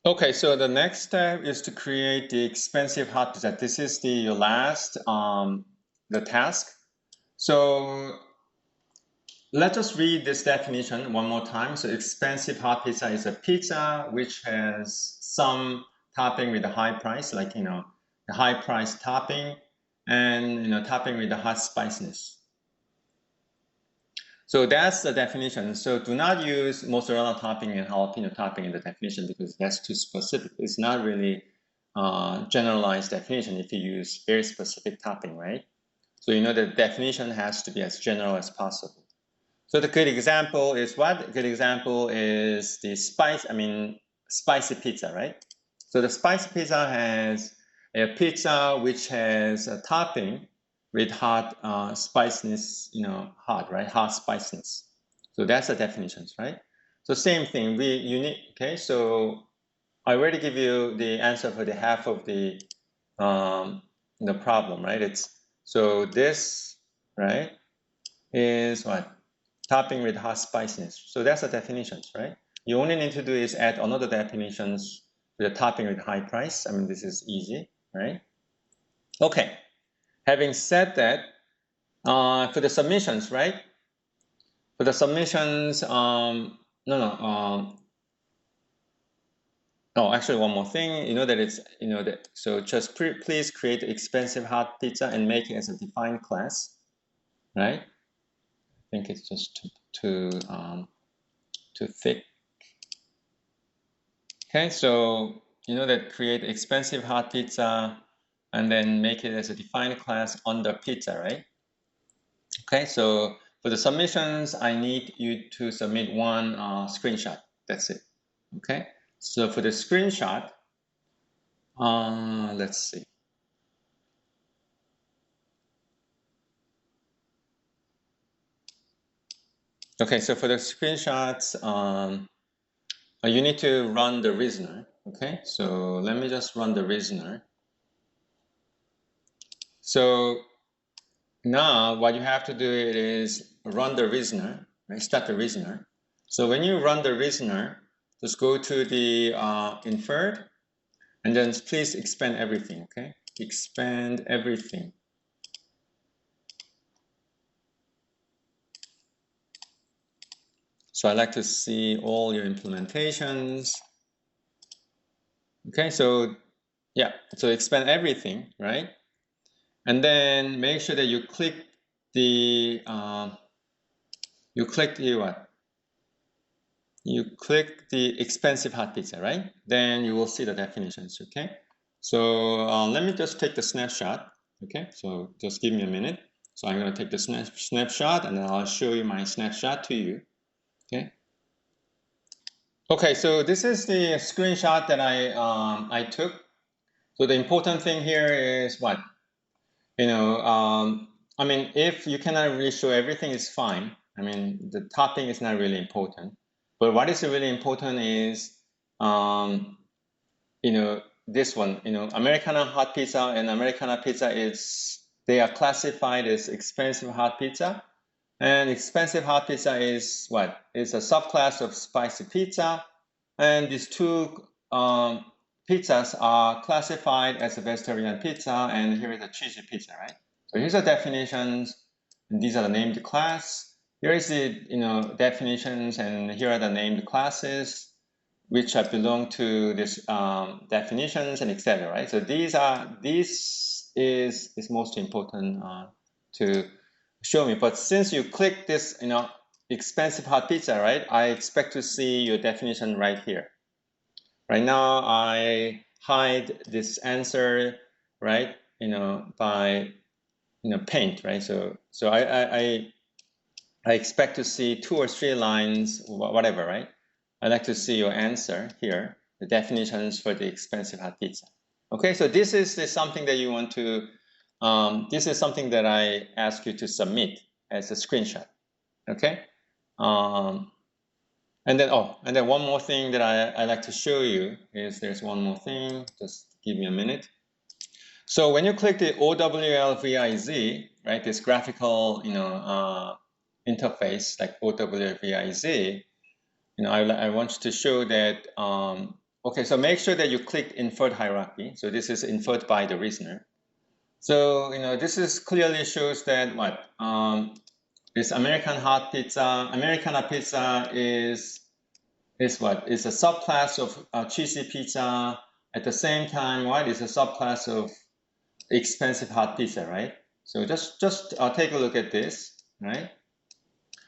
Okay, so the next step is to create the expensive hot pizza. This is the last the task. So let us read this definition one more time. So expensive hot pizza is a pizza which has some topping with a high price, like the high price topping, and topping with the hot spiciness. So that's the definition. So do not use mozzarella topping and jalapeno topping in the definition because that's too specific. It's not really generalized definition if you use very specific topping, right? So the definition has to be as general as possible. So the good example is what? Good example is the spicy pizza, right? So the spicy pizza has a pizza which has a topping with hot spiciness, hot, right? Hot spiciness. So that's the definitions, right? So same thing, you need, okay? So I already give you the answer for the half of the problem, right? So this, right, is what? Topping with hot spiciness. So that's the definitions, right? You only need to do is add another definitions with a topping with high price. This is easy, right? Okay. Having said that, for the submissions, right? For the submissions, actually one more thing. So just please create expensive hot pizza and make it as a defined class, right? I think it's just too thick. Okay, so that create expensive hot pizza and then make it as a defined class under pizza, right? Okay, so for the submissions, I need you to submit one screenshot. That's it. Okay, so for the screenshot, let's see. Okay, so for the screenshots, you need to run the reasoner. Okay, so let me just run the reasoner. So now what you have to do is run the reasoner, right? Start the reasoner. So when you run the reasoner, just go to the inferred, and then please expand everything, okay? Expand everything. So I like to see all your implementations. Okay, so yeah, so expand everything, right? And then make sure that you click the what? You click the expensive hot pizza, right? Then you will see the definitions, okay? So let me just take the snapshot, okay? So just give me a minute. So I'm going to take the snapshot and then I'll show you my snapshot to you, okay? Okay, so this is the screenshot that I took. So the important thing here is what? If you cannot really show everything, it's fine. The topping is not really important. But what is really important is, this one, Americana hot pizza and Americana pizza they are classified as expensive hot pizza. And expensive hot pizza is what? It's a subclass of spicy pizza. And these two pizzas are classified as a vegetarian pizza, and here is a cheesy pizza, right? So here's the definitions, and these are the named class. Here is the definitions, and here are the named classes, which belong to this definitions and etc. Right? So this is most important to show me. But since you click this, expensive hot pizza, right? I expect to see your definition right here. Right now, I hide this answer, right? By paint, right? So I expect to see 2 or 3 lines, whatever, right? I like to see your answer here, the definitions for the expensive hot pizza. Okay, so this is something that you want to. This is something that I ask you to submit as a screenshot. Okay. And then one more thing that I like to show you is there's one more thing. Just give me a minute. So when you click the OWLVIZ, right, this graphical interface like OWLVIZ, I want you to show that okay, so make sure that you click inferred hierarchy. So this is inferred by the reasoner. So, this is clearly shows that what? This American hot pizza, Americana pizza is what? Is a subclass of cheesy pizza. At the same time, what is a subclass of expensive hot pizza, right? So just take a look at this, right?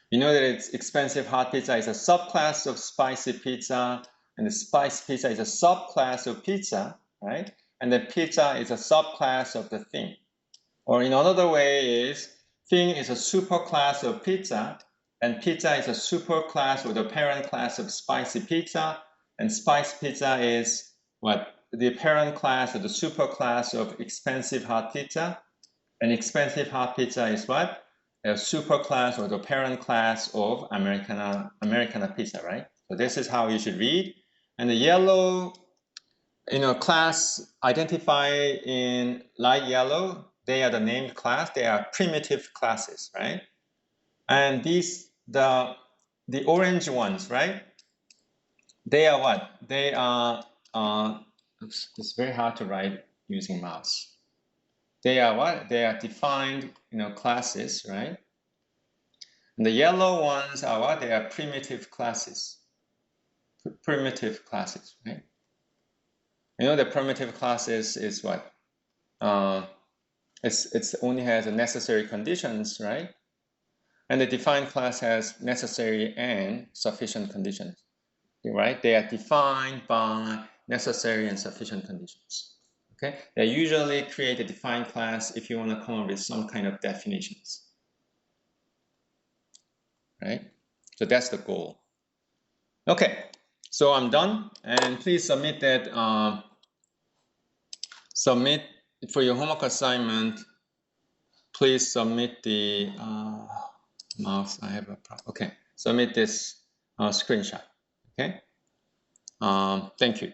You know that it's expensive hot pizza is a subclass of spicy pizza, and the spicy pizza is a subclass of pizza, right? And the pizza is a subclass of the thing. Or in another way is thing is a superclass of pizza, and pizza is a superclass or the parent class of spicy pizza, and spicy pizza is what? The parent class or the superclass of expensive hot pizza, and expensive hot pizza is what? A superclass or the parent class of Americana pizza, right? So this is how you should read. And the yellow, class identified in light yellow, they are the named class. They are primitive classes, right? And these, the orange ones, right? They are what? They are, oops, it's very hard to write using mouse. They are what? They are defined, classes, right? And the yellow ones are what? They are primitive classes. Primitive classes, right? The primitive classes is what? It's only has the necessary conditions, right? And the defined class has necessary and sufficient conditions, right? They are defined by necessary and sufficient conditions. Okay, they usually create a defined class if you want to come up with some kind of definitions, right? So that's the goal. Okay, so I'm done, and please submit that. Submit for your homework assignment. Please submit the mouse. I have a problem. Okay, submit this screenshot. Okay. Thank you.